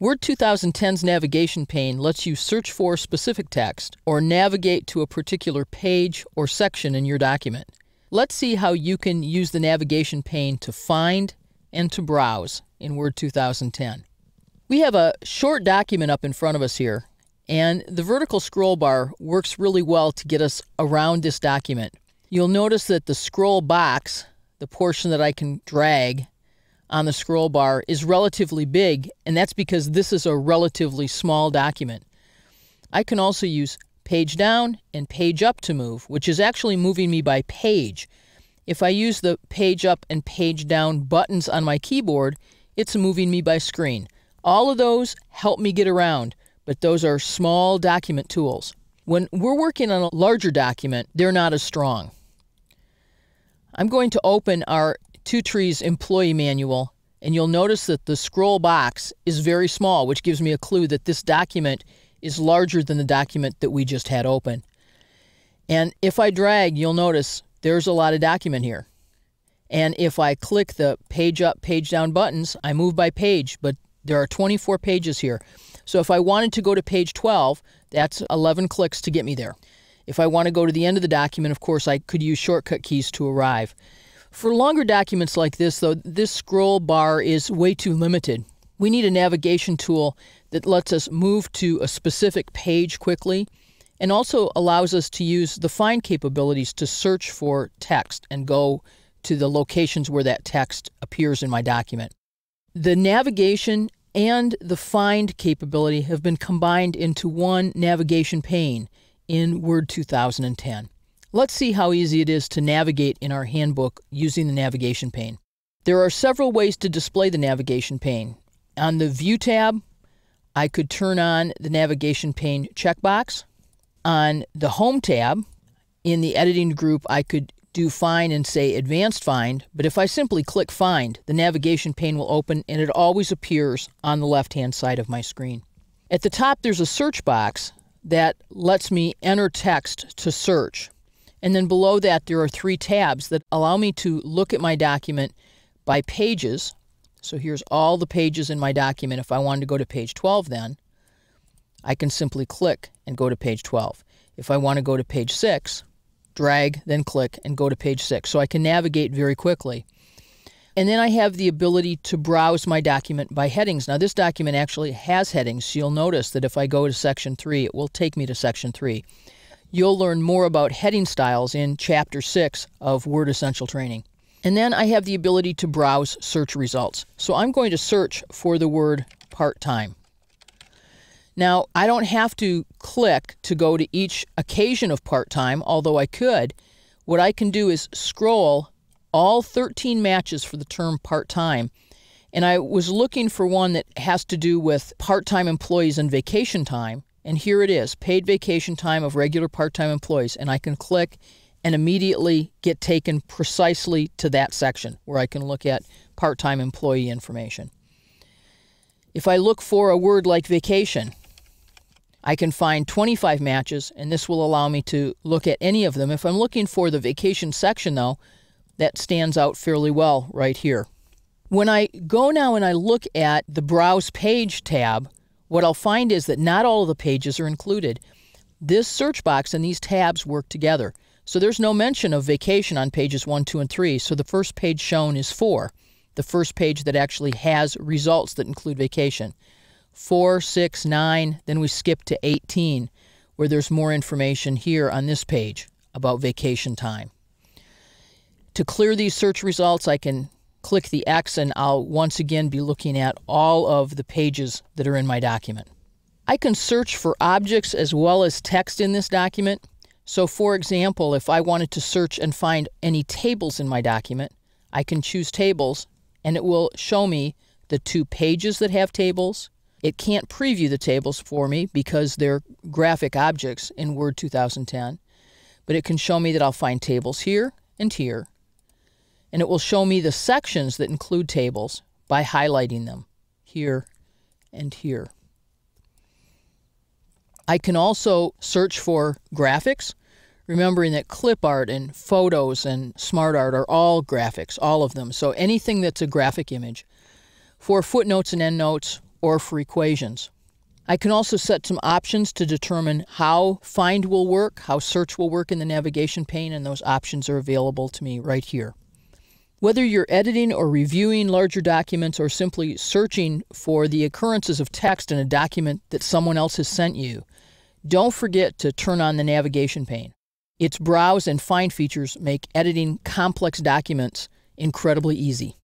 Word 2010's navigation pane lets you search for specific text or navigate to a particular page or section in your document. Let's see how you can use the navigation pane to find and to browse in Word 2010. We have a short document up in front of us here, and the vertical scroll bar works really well to get us around this document. You'll notice that the scroll box, the portion that I can drag on the scroll bar, is relatively big, and that's because this is a relatively small document. I can also use page down and page up to move, which is actually moving me by page. If I use the page up and page down buttons on my keyboard, it's moving me by screen. All of those help me get around, but those are small document tools. When we're working on a larger document, they're not as strong. I'm going to open our Two Trees employee manual, and you'll notice that the scroll box is very small, which gives me a clue that this document is larger than the document that we just had open. And if I drag, you'll notice there's a lot of document here. And if I click the page up, page down buttons, I move by page, but there are 24 pages here. So if I wanted to go to page 12, that's 11 clicks to get me there. If I want to go to the end of the document, of course, I could use shortcut keys to arrive. For longer documents like this, though, this scroll bar is way too limited. We need a navigation tool that lets us move to a specific page quickly and also allows us to use the find capabilities to search for text and go to the locations where that text appears in my document. The navigation and the find capability have been combined into one navigation pane in Word 2010. Let's see how easy it is to navigate in our handbook using the navigation pane. There are several ways to display the navigation pane. On the View tab, I could turn on the navigation pane checkbox. On the Home tab, in the editing group, I could do Find and say Advanced Find, but if I simply click Find, the navigation pane will open and it always appears on the left-hand side of my screen. At the top, there's a search box that lets me enter text to search. And then below that, there are 3 tabs that allow me to look at my document by pages. So here's all the pages in my document. If I wanted to go to page 12 then, I can simply click and go to page 12. If I want to go to page 6, drag, then click and go to page 6. So I can navigate very quickly. And then I have the ability to browse my document by headings. Now this document actually has headings, so you'll notice that if I go to section 3, it will take me to section 3. You'll learn more about heading styles in Chapter 6 of Word Essential Training. And then I have the ability to browse search results. So I'm going to search for the word part-time. Now, I don't have to click to go to each occasion of part-time, although I could. What I can do is scroll all 13 matches for the term part-time, and I was looking for one that has to do with part-time employees and vacation time. And here it is, paid vacation time of regular part-time employees. And I can click and immediately get taken precisely to that section where I can look at part-time employee information. If I look for a word like vacation, I can find 25 matches, and this will allow me to look at any of them. If I'm looking for the vacation section, though, that stands out fairly well right here. When I go now and I look at the Browse Page tab, what I'll find is that not all of the pages are included. This search box and these tabs work together. So there's no mention of vacation on pages 1, 2, and 3. So the first page shown is 4, the first page that actually has results that include vacation. 4, 6, 9, then we skip to 18, where there's more information here on this page about vacation time. To clear these search results, I can click the X and I'll once again be looking at all of the pages that are in my document. I can search for objects as well as text in this document. So for example, if I wanted to search and find any tables in my document, I can choose tables and it will show me the 2 pages that have tables. It can't preview the tables for me because they're graphic objects in Word 2010, but it can show me that I'll find tables here and here. And it will show me the sections that include tables by highlighting them here and here. I can also search for graphics, remembering that clip art and photos and smart art are all graphics, all of them. So anything that's a graphic image. For footnotes and endnotes, or for equations. I can also set some options to determine how Find will work, how Search will work in the navigation pane, and those options are available to me right here. Whether you're editing or reviewing larger documents or simply searching for the occurrences of text in a document that someone else has sent you, don't forget to turn on the navigation pane. Its Browse and Find features make editing complex documents incredibly easy.